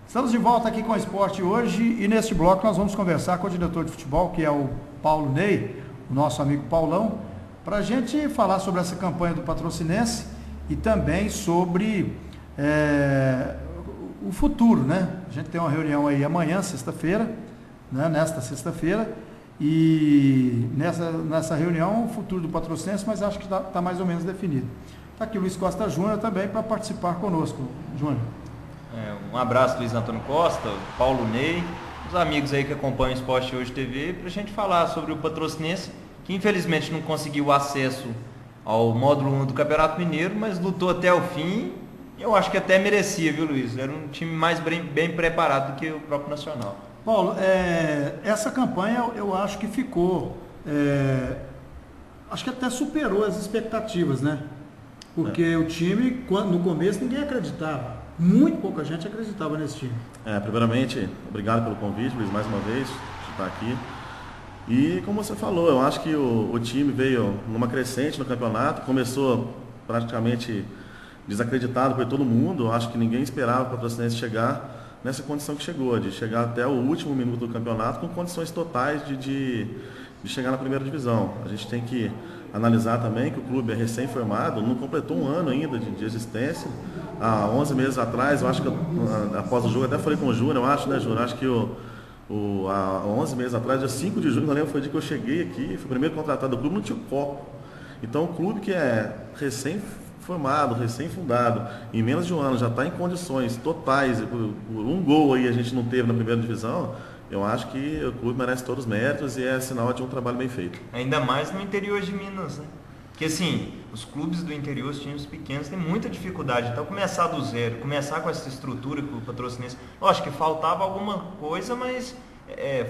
Estamos de volta aqui com o Esporte hoje e neste bloco nós vamos conversar com o diretor de futebol, que é o Paulo Ney, o nosso amigo Paulão, para a gente falar sobre essa campanha do Patrocinense e também sobre o futuro, né? A gente tem uma reunião aí amanhã, sexta-feira, né? Nesta sexta-feira, e nessa reunião o futuro do Patrocinense, mas acho que está mais ou menos definido. Está aqui o Luiz Costa Júnior também para participar conosco, Júnior. Um abraço, Luiz Antônio Costa, Paulo Ney, os amigos aí que acompanham o Esporte Hoje TV, para a gente falar sobre o Patrocinense, que infelizmente não conseguiu acesso ao módulo 1 do Campeonato Mineiro, mas lutou até o fim. Eu acho que até merecia, viu, Luiz? Era um time mais bem preparado do que o próprio Nacional. Paulo, essa campanha eu acho que ficou, acho que até superou as expectativas, né? Porque o time, no começo, ninguém acreditava. Muito pouca gente acreditava nesse time. Primeiramente, obrigado pelo convite, Luiz, mais uma vez, de estar aqui. E como você falou, eu acho que o time veio numa crescente no campeonato, começou praticamente desacreditado por todo mundo. Eu acho que ninguém esperava o Patrocinense chegar nessa condição que chegou, de chegar até o último minuto do campeonato com condições totais de chegar na primeira divisão. A gente tem que analisar também que o clube é recém-formado, não completou um ano ainda de existência. Há 11 meses atrás, eu acho que após o jogo, até falei com o Júnior, eu acho, né, Júnior? Acho que há 11 meses atrás, dia 5 de junho, não lembro, foi o dia que eu cheguei aqui, fui o primeiro contratado do clube, não tinha copo. Então, o clube que é recém-formado, recém-fundado, em menos de um ano, já está em condições totais, por um gol aí a gente não teve na primeira divisão. Eu acho que o clube merece todos os méritos e é sinal de um trabalho bem feito. Ainda mais no interior de Minas, né? Porque assim, os clubes do interior, os times pequenos, têm muita dificuldade. Então começar do zero, começar com essa estrutura que o Patrocinense... Lógico que faltava alguma coisa, mas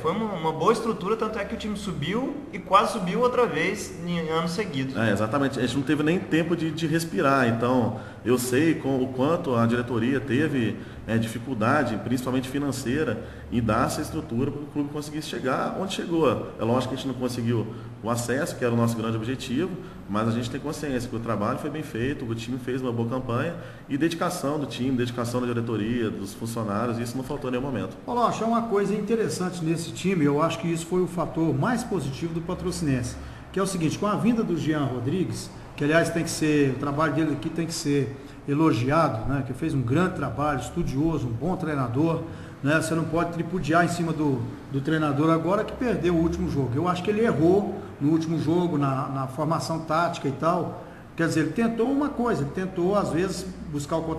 foi uma boa estrutura, tanto é que o time subiu e quase subiu outra vez em anos seguidos. Exatamente, a gente não teve nem tempo de respirar. Então eu sei o quanto a diretoria teve dificuldade, principalmente financeira, em dar essa estrutura para que o clube conseguisse chegar onde chegou. É lógico que a gente não conseguiu o acesso, que era o nosso grande objetivo, mas a gente tem consciência que o trabalho foi bem feito, o time fez uma boa campanha e dedicação do time, dedicação da diretoria, dos funcionários, isso não faltou em nenhum momento. Paulo, achei uma coisa interessante nesse time, eu acho que isso foi o fator mais positivo do Patrocinense, que é o seguinte: com a vinda do Jean Rodrigues, que aliás o trabalho dele aqui tem que ser elogiado, né, que fez um grande trabalho, estudioso, um bom treinador, né, você não pode tripudiar em cima do treinador agora que perdeu o último jogo. Eu acho que ele errou no último jogo, na formação tática e tal. Quer dizer, ele tentou uma coisa, ele tentou às vezes buscar o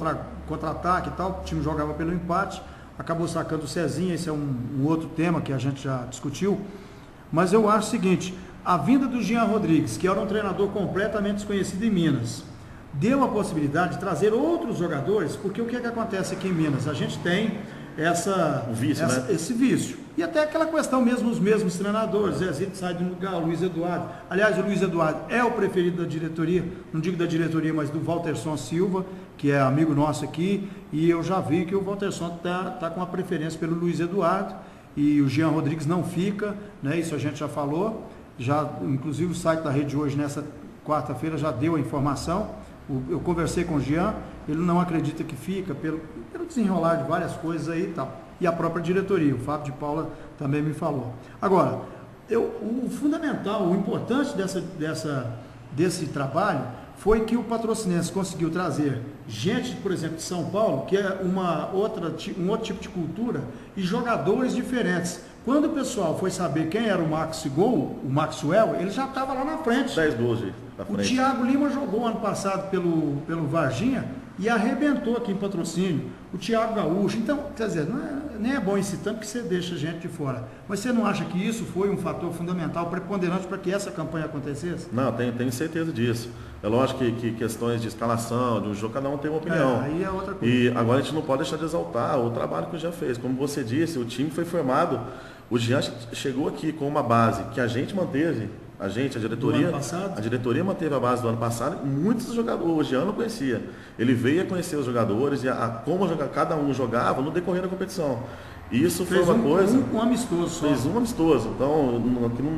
contra-ataque e tal, o time jogava pelo empate, acabou sacando o Cezinha, esse é um outro tema que a gente já discutiu, mas eu acho o seguinte: a vinda do Jean Rodrigues, que era um treinador completamente desconhecido em Minas, deu a possibilidade de trazer outros jogadores, porque o que acontece aqui em Minas? A gente tem esse vício. E até aquela questão mesmo, os mesmos treinadores, Zezito sai de um lugar, o Luiz Eduardo. Aliás, o Luiz Eduardo é o preferido da diretoria, não digo da diretoria, mas do Walterson Silva, que é amigo nosso aqui, e eu já vi que o Walterson está com uma preferência pelo Luiz Eduardo, e o Jean Rodrigues não fica, né? Isso a gente já falou, inclusive o site da Rede Hoje, nessa quarta-feira, já deu a informação. Eu conversei com o Jean, ele não acredita que fica, pelo desenrolar de várias coisas aí e tal. E a própria diretoria, o Fábio de Paula também me falou. Agora, o fundamental, o importante desse trabalho foi que o Patrocinense conseguiu trazer gente, por exemplo, de São Paulo, que é um outro tipo de cultura, e jogadores diferentes. Quando o pessoal foi saber quem era o Maxwell, ele já estava lá na frente. 10 gols na O frente. Thiago Lima jogou ano passado pelo Varginha e arrebentou aqui em Patrocínio. O Thiago Gaúcho. Então, quer dizer, nem é bom esse tanto que você deixa gente de fora. Mas você não acha que isso foi um fator fundamental, preponderante para que essa campanha acontecesse? Não, tenho certeza disso. É lógico que questões de escalação, de um jogo, cada um tem uma opinião. Aí é outra coisa. E agora a gente não pode deixar de exaltar o trabalho que o Jean fez. Como você disse, o time foi formado. O Jean chegou aqui com uma base que a gente manteve. A diretoria manteve a base do ano passado. Muitos jogadores, o Jean não conhecia. Ele veio a conhecer os jogadores e como cada um jogava no decorrer da competição. Isso foi uma coisa... um amistoso só. Fez um amistoso. Então,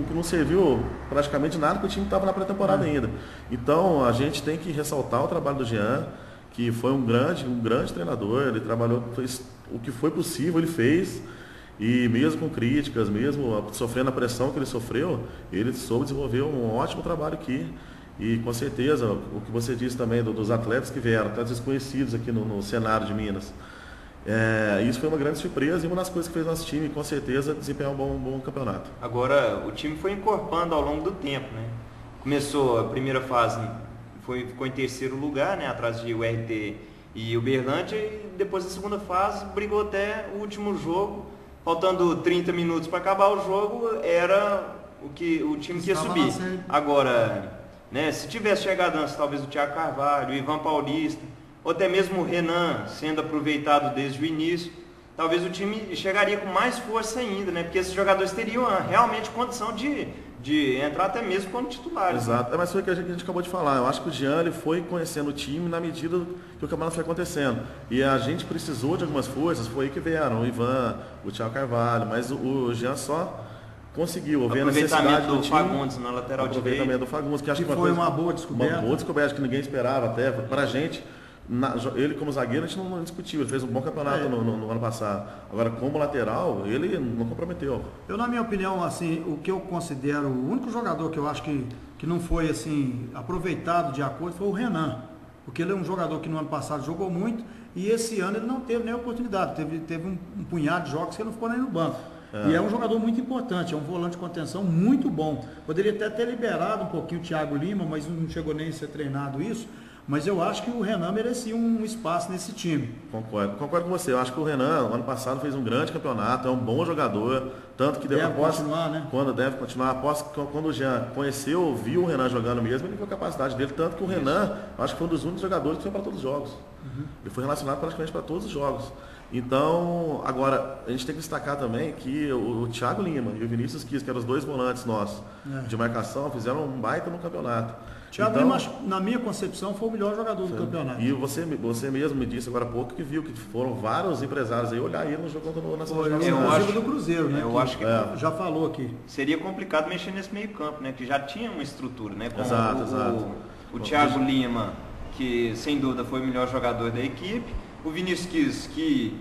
que não serviu praticamente nada, porque o time estava na pré-temporada ainda. Então, a gente tem que ressaltar o trabalho do Jean, que foi um grande treinador, ele trabalhou, fez o que foi possível, ele fez, e mesmo com críticas, mesmo sofrendo a pressão que ele sofreu, ele soube desenvolver um ótimo trabalho aqui. E com certeza, o que você disse também dos atletas que vieram, atletas desconhecidos aqui no cenário de Minas, isso foi uma grande surpresa e uma das coisas que fez nosso time, com certeza, desempenhar um bom campeonato. Agora, o time foi encorpando ao longo do tempo, né? Começou a primeira fase, ficou em terceiro lugar, né? Atrás de URT e Uberlândia, e depois da segunda fase brigou até o último jogo, faltando 30 minutos para acabar o jogo, era o time que ia subir. Agora, né, se tivesse chegado antes, talvez o Thiago Carvalho, o Ivan Paulista, ou até mesmo o Renan sendo aproveitado desde o início, talvez o time chegaria com mais força ainda, né? Porque esses jogadores teriam realmente condição de entrar até mesmo como titulares. Exato, mas foi o que a gente acabou de falar. Eu acho que o Jean ele foi conhecendo o time na medida que o campeonato foi acontecendo. E a gente precisou de algumas forças, foi aí que vieram o Ivan, o Thiago Carvalho, mas o Jean só conseguiu, ver a necessidade do time. Fagundes na lateral direita. Aproveitamento do Fagundes, que acho que foi uma boa descoberta. Uma boa descoberta que ninguém esperava até. Para a gente, ele como zagueiro, a gente não discutiu. Ele fez um bom campeonato no ano passado. Agora, como lateral, ele não comprometeu. Eu, na minha opinião, assim, o que eu considero o único jogador que eu acho que não foi assim aproveitado de acordo foi o Renan. Porque ele é um jogador que no ano passado jogou muito e esse ano ele não teve nem oportunidade. Teve um punhado de jogos que ele não ficou nem no banco. E é um jogador muito importante, é um volante de contenção muito bom. Poderia até ter liberado um pouquinho o Thiago Lima, mas não chegou nem a ser treinado isso. Mas eu acho que o Renan merecia um espaço nesse time. Concordo com você. Eu acho que o Renan, ano passado, fez um grande campeonato, é um bom jogador. Tanto que deve continuar, né? Deve continuar. Quando o Jean conheceu, viu o Renan jogando mesmo, ele viu a capacidade dele. Tanto que o Renan, acho que foi um dos únicos jogadores que foi para todos os jogos. Ele foi relacionado praticamente para todos os jogos. Então, agora, a gente tem que destacar também que o Thiago Lima e o Vinícius Kiss, que eram os dois volantes nossos de marcação, fizeram um baita no campeonato. Thiago Lima, na minha concepção, foi o melhor jogador do campeonato. E você mesmo me disse agora há pouco que viu que foram vários empresários aí olhar ele no jogo contra o Nacional. Inclusive do Cruzeiro, né? Eu acho que já falou aqui. Seria complicado mexer nesse meio campo, né? Que já tinha uma estrutura, né? Com exato. O Thiago Lima, que sem dúvida foi o melhor jogador da equipe. O Vinícius Kiss, que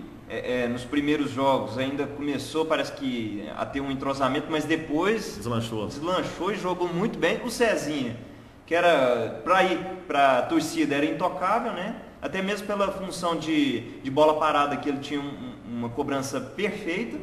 nos primeiros jogos ainda começou, parece que a ter um entrosamento, mas depois deslanchou e jogou muito bem. O Cezinha, que era para ir para a torcida, era intocável, né? Até mesmo pela função de bola parada, que ele tinha uma cobrança perfeita.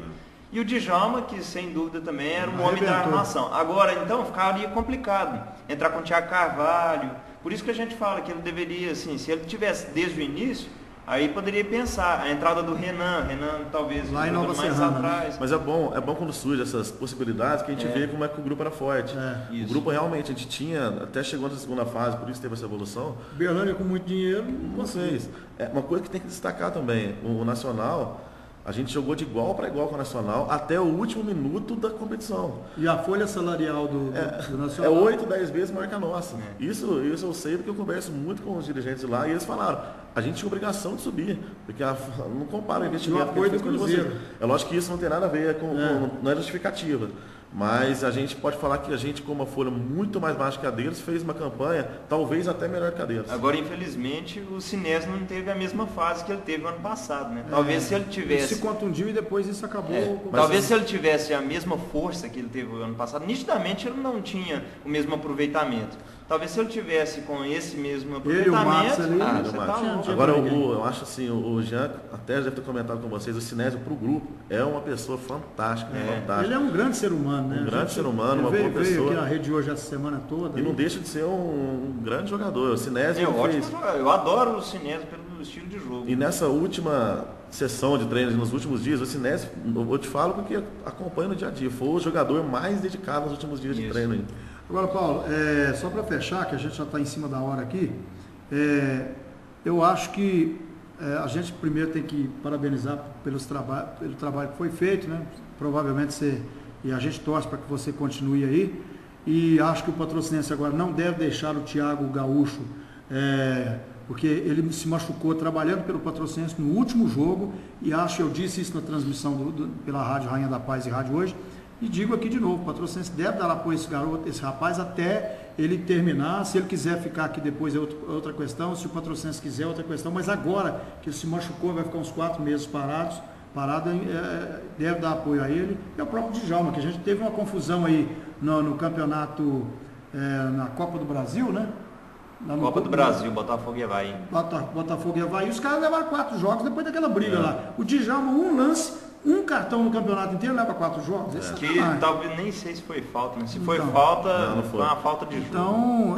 E o Djalma, que sem dúvida também era um homem da armação. Agora, então, ficaria complicado entrar com o Thiago Carvalho. Por isso que a gente fala que ele deveria, assim, se ele tivesse desde o início, aí poderia pensar a entrada do Renan talvez lá em Nova mais Serrana, atrás. Mas é bom quando surgem essas possibilidades que a gente vê como é que o grupo era forte. O grupo realmente, a gente tinha, até chegou na segunda fase, por isso teve essa evolução. Berlândia com muito dinheiro, não fez. Uma coisa que tem que destacar também, o Nacional, a gente jogou de igual para igual com o Nacional até o último minuto da competição. E a folha salarial do Nacional? É 8, 10 vezes maior que a nossa. Isso eu sei porque eu converso muito com os dirigentes lá e eles falaram, a gente tinha obrigação de subir, porque não compara o investimento no apoio do Cruzeiro. É lógico que isso não tem nada a ver não é justificativa. Mas a gente pode falar que a gente, com uma folha muito mais baixa que a deles, fez uma campanha talvez até melhor que a deles. Agora, infelizmente, o Sinés não teve a mesma fase que ele teve no ano passado, né? Talvez se ele tivesse... Ele se contundiu e depois isso acabou... Talvez se ele tivesse a mesma força que ele teve no ano passado, nitidamente ele não tinha o mesmo aproveitamento. Talvez se ele tivesse com esse mesmo aproveitamento... Agora, eu acho assim, o Jean, até já deve ter comentado com vocês, o Sinésio para o grupo é uma pessoa fantástica, fantástica. Ele é um grande ser humano, né? Um grande ser humano, uma boa pessoa. Ele veio aqui na rede hoje essa semana toda. E não deixa de ser um grande jogador. O Sinésio eu adoro o Sinésio pelo estilo de jogo. E nessa última sessão de treinos, nos últimos dias, o Sinésio, eu te falo porque acompanho no dia a dia, foi o jogador mais dedicado nos últimos dias de treino. Agora, Paulo, só para fechar, que a gente já está em cima da hora aqui, eu acho que a gente primeiro tem que parabenizar pelo trabalho que foi feito, né? Provavelmente e a gente torce para que você continue aí, e acho que o Patrocinense agora não deve deixar o Thiago Gaúcho, porque ele se machucou trabalhando pelo Patrocinense no último jogo, e eu disse isso na transmissão pela Rádio Rainha da Paz e Rádio Hoje, e digo aqui de novo, o Patrocinense deve dar apoio a esse garoto, esse rapaz, até ele terminar. Se ele quiser ficar aqui depois é outra questão, se o Patrocinense quiser é outra questão, mas agora que ele se machucou, vai ficar uns 4 meses parado, deve dar apoio a ele. E ao próprio Djalma, que a gente teve uma confusão aí no campeonato, na Copa do Brasil, né? Copa do Brasil, Botafogo e Avaí. Botafogo e Avaí, os caras levaram 4 jogos depois daquela briga lá. O Djalma, um lance, um cartão no campeonato inteiro, leva 4 jogos. Que talvez nem sei se foi falta, né? Se foi falta, não foi uma falta de jogo. Então,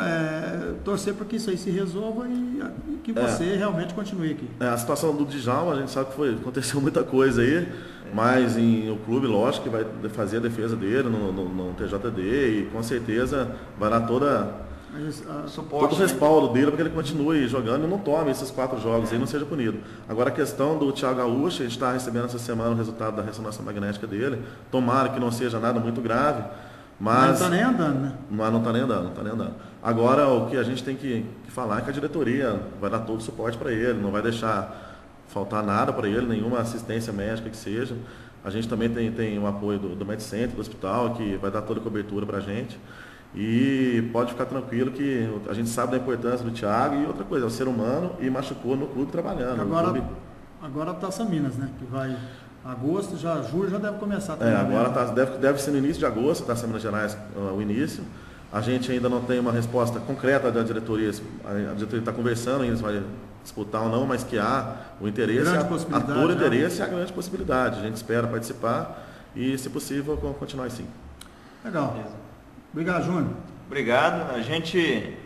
torcer para que isso aí se resolva e que você realmente continue aqui. A situação do Djalma, a gente sabe que aconteceu muita coisa aí, mas o clube, lógico, que vai fazer a defesa dele no TJD e com certeza vai dar todo o respaldo dele para que ele continue jogando e não tome esses 4 jogos e não seja punido. Agora a questão do Thiago Gaúcho, a gente está recebendo essa semana o resultado da ressonância magnética dele. Tomara que não seja nada muito grave, mas não está nem andando, né? Mas não está nem andando. Agora o que a gente tem que falar é que a diretoria vai dar todo o suporte para ele, não vai deixar faltar nada para ele, nenhuma assistência médica que seja. A gente também tem o apoio do Medicentro, do hospital, que vai dar toda a cobertura para a gente. E pode ficar tranquilo que a gente sabe da importância do Thiago e outra coisa, é o ser humano e machucou no clube trabalhando. Agora a Taça Minas, né? Que vai agosto, julho já deve começar. Agora deve ser no início de agosto, Taça Minas Gerais, o início. A gente ainda não tem uma resposta concreta da diretoria. A diretoria está conversando, eles vão disputar ou não, mas que há o interesse, todo o interesse e a grande possibilidade. A gente espera participar e, se possível, continuar assim. Legal. Obrigado, Júnior. Obrigado. A gente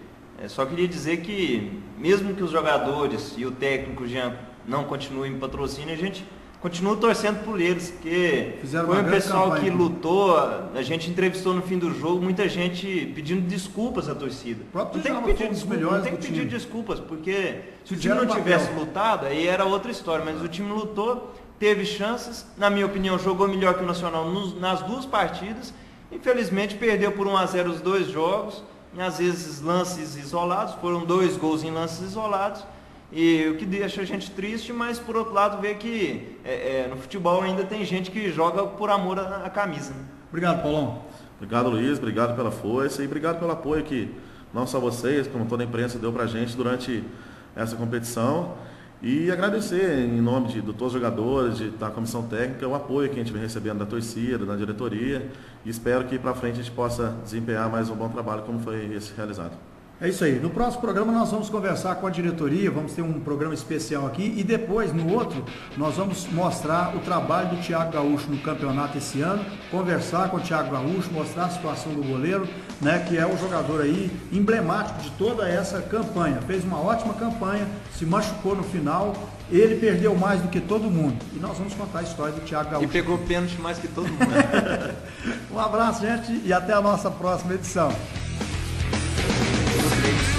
só queria dizer que, mesmo que os jogadores e o técnico Jean não continuem em patrocínio, a gente continua torcendo por eles, porque foi um pessoal que lutou. A gente entrevistou no fim do jogo muita gente pedindo desculpas à torcida. Não tem que pedir desculpas, porque se o time não tivesse lutado, aí era outra história, mas o time lutou, teve chances, na minha opinião, jogou melhor que o Nacional nas 2 partidas. Infelizmente perdeu por 1-0 os 2 jogos, e às vezes lances isolados, foram 2 gols em lances isolados, e o que deixa a gente triste, mas por outro lado ver que no futebol ainda tem gente que joga por amor à camisa. Né? Obrigado, Paulão. Obrigado, Luiz, obrigado pela força e obrigado pelo apoio que não só vocês, como toda a imprensa deu pra gente durante essa competição. E agradecer em nome de todos os jogadores, da comissão técnica, o apoio que a gente vem recebendo da torcida, da diretoria. E espero que para frente a gente possa desempenhar mais um bom trabalho como foi esse realizado. É isso aí. No próximo programa nós vamos conversar com a diretoria, vamos ter um programa especial aqui e depois, no outro, nós vamos mostrar o trabalho do Thiago Gaúcho no campeonato esse ano, conversar com o Thiago Gaúcho, mostrar a situação do goleiro, né, que é o jogador aí emblemático de toda essa campanha. Fez uma ótima campanha, se machucou no final, ele perdeu mais do que todo mundo. E nós vamos contar a história do Thiago Gaúcho. E pegou pênalti mais que todo mundo. Um abraço, gente, e até a nossa próxima edição. Gostei.